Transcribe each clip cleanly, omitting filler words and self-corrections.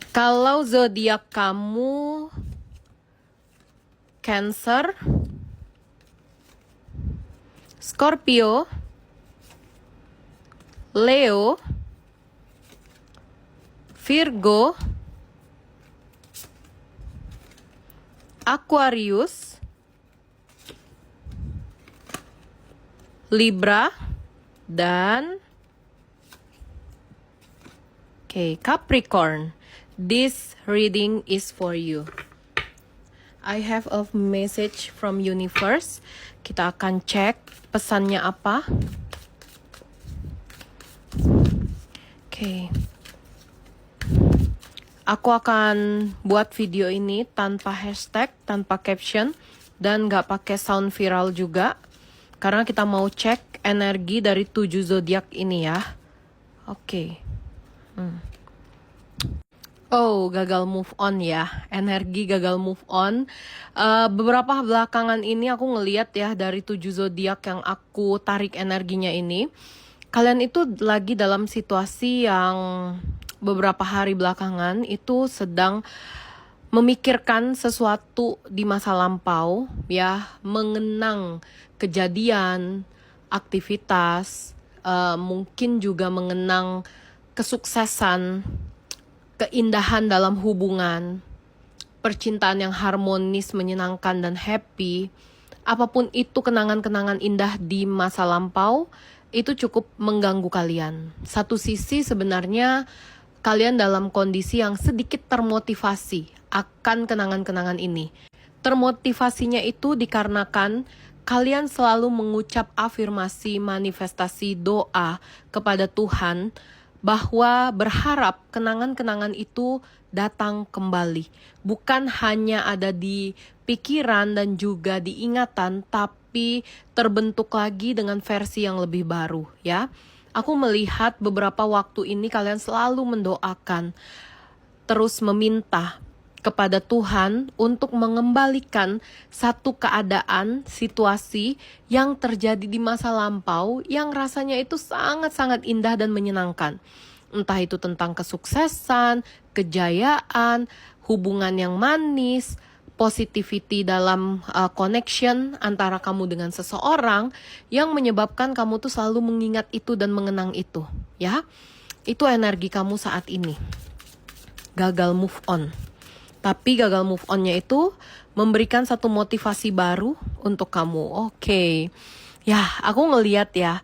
Kalau zodiak kamu Cancer, Scorpio, Leo, Virgo, Aquarius, Libra, dan Capricorn. This reading is for you. I have a message from universe. Kita akan cek pesannya apa. Aku akan buat video ini tanpa hashtag, tanpa caption, dan gak pakai sound viral juga. Karena kita mau cek energi dari 7 zodiak ini ya. Oh, gagal move on ya. Energi gagal move on. Beberapa belakangan ini aku ngeliat ya dari 7 zodiak yang aku tarik energinya ini. Kalian itu lagi dalam situasi yang beberapa hari belakangan itu sedang memikirkan sesuatu di masa lampau ya. Mengenang kejadian, aktivitas, mungkin juga mengenang kesuksesan, keindahan dalam hubungan, percintaan yang harmonis, menyenangkan, dan happy. Apapun itu kenangan-kenangan indah di masa lampau, itu cukup mengganggu kalian. Satu sisi sebenarnya kalian dalam kondisi yang sedikit termotivasi akan kenangan-kenangan ini. Termotivasinya itu dikarenakan kalian selalu mengucap afirmasi, manifestasi, doa kepada Tuhan, bahwa berharap kenangan-kenangan itu datang kembali. Bukan hanya ada di pikiran dan juga di ingatan, tapi terbentuk lagi dengan versi yang lebih baru ya. Aku melihat beberapa waktu ini kalian selalu mendoakan, terus meminta kepada Tuhan untuk mengembalikan satu keadaan, situasi yang terjadi di masa lampau yang rasanya itu sangat-sangat indah dan menyenangkan. Entah itu tentang kesuksesan, kejayaan, hubungan yang manis, positivity dalam connection antara kamu dengan seseorang yang menyebabkan kamu tuh selalu mengingat itu dan mengenang itu, ya. Itu energi kamu saat ini. Gagal move on. Tapi gagal move on-nya itu memberikan satu motivasi baru untuk kamu. Ya, aku ngeliat ya,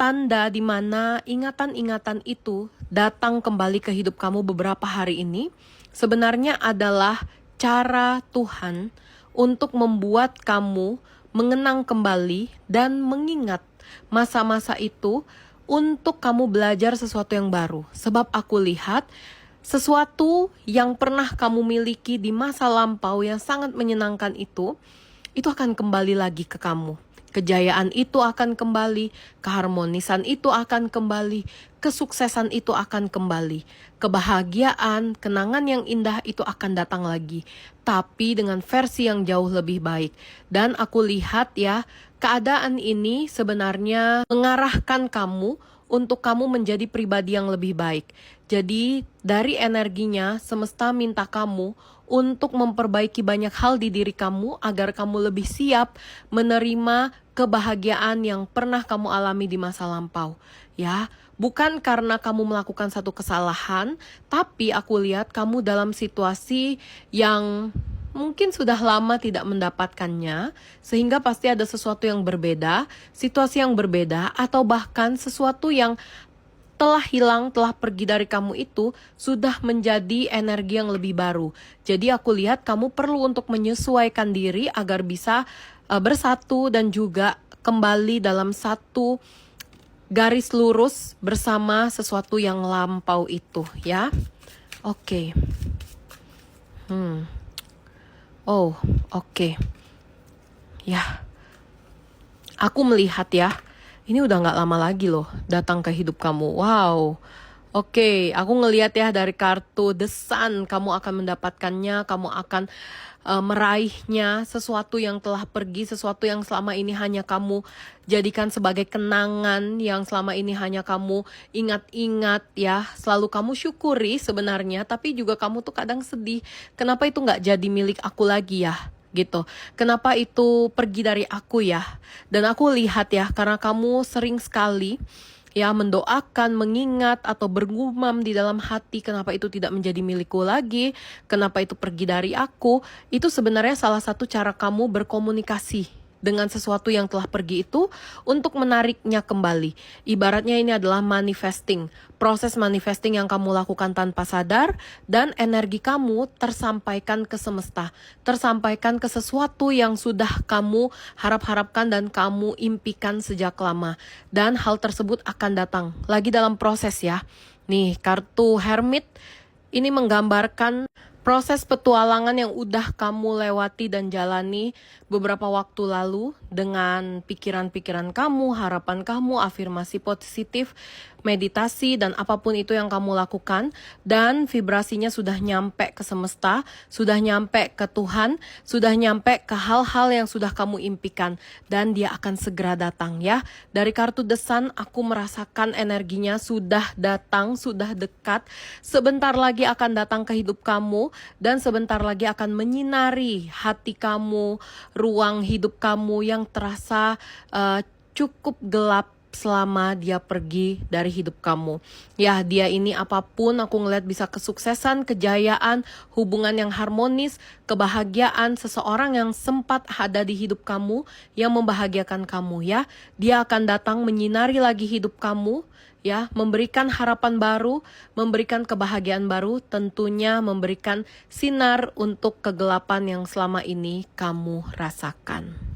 tanda di mana ingatan-ingatan itu datang kembali ke hidup kamu beberapa hari ini, sebenarnya adalah cara Tuhan untuk membuat kamu mengenang kembali dan mengingat masa-masa itu untuk kamu belajar sesuatu yang baru. Sebab aku lihat sesuatu yang pernah kamu miliki di masa lampau yang sangat menyenangkan itu akan kembali lagi ke kamu. Kejayaan itu akan kembali, keharmonisan itu akan kembali, kesuksesan itu akan kembali. Kebahagiaan, kenangan yang indah itu akan datang lagi. Tapi dengan versi yang jauh lebih baik. Dan aku lihat ya, keadaan ini sebenarnya mengarahkan kamu untuk kamu menjadi pribadi yang lebih baik. Jadi dari energinya semesta minta kamu untuk memperbaiki banyak hal di diri kamu agar kamu lebih siap menerima kebahagiaan yang pernah kamu alami di masa lampau. Ya, bukan karena kamu melakukan satu kesalahan, tapi aku lihat kamu dalam situasi yang mungkin sudah lama tidak mendapatkannya, sehingga pasti ada sesuatu yang berbeda, situasi yang berbeda, atau bahkan sesuatu yang telah hilang, telah pergi dari kamu itu sudah menjadi energi yang lebih baru. Jadi aku lihat kamu perlu untuk menyesuaikan diri agar bisa bersatu dan juga kembali dalam satu garis lurus bersama sesuatu yang lampau itu ya. Ya, aku melihat ya, ini udah gak lama lagi loh datang ke hidup kamu. Wow, Oke, aku ngelihat ya dari kartu The Sun, kamu akan mendapatkannya, kamu akan meraihnya, sesuatu yang telah pergi, sesuatu yang selama ini hanya kamu jadikan sebagai kenangan, yang selama ini hanya kamu ingat-ingat ya, selalu kamu syukuri sebenarnya, tapi juga kamu tuh kadang sedih, kenapa itu nggak jadi milik aku lagi ya? Gitu. Kenapa itu pergi dari aku ya? Dan aku lihat ya, karena kamu sering sekali ya mendoakan, mengingat atau bergumam di dalam hati kenapa itu tidak menjadi milikku lagi, kenapa itu pergi dari aku, itu sebenarnya salah satu cara kamu berkomunikasi dengan sesuatu yang telah pergi itu untuk menariknya kembali. Ibaratnya ini adalah manifesting, proses manifesting yang kamu lakukan tanpa sadar dan energi kamu tersampaikan ke semesta, tersampaikan ke sesuatu yang sudah kamu harap-harapkan dan kamu impikan sejak lama. Dan hal tersebut akan datang lagi dalam proses ya. Nih, kartu Hermit ini menggambarkan proses petualangan yang udah kamu lewati dan jalani beberapa waktu lalu dengan pikiran-pikiran kamu, harapan kamu, afirmasi positif, meditasi, dan apapun itu yang kamu lakukan. Dan vibrasinya sudah nyampe ke semesta, sudah nyampe ke Tuhan, sudah nyampe ke hal-hal yang sudah kamu impikan. Dan dia akan segera datang ya. Dari kartu The Sun, aku merasakan energinya sudah datang, sudah dekat. Sebentar lagi akan datang ke hidup kamu dan sebentar lagi akan menyinari hati kamu, ruang hidup kamu yang terasa cukup gelap selama dia pergi dari hidup kamu. Ya, dia ini apapun aku ngeliat bisa kesuksesan, kejayaan, hubungan yang harmonis, kebahagiaan, seseorang yang sempat ada di hidup kamu yang membahagiakan kamu ya. Dia akan datang menyinari lagi hidup kamu ya, memberikan harapan baru, memberikan kebahagiaan baru, tentunya memberikan sinar untuk kegelapan yang selama ini kamu rasakan.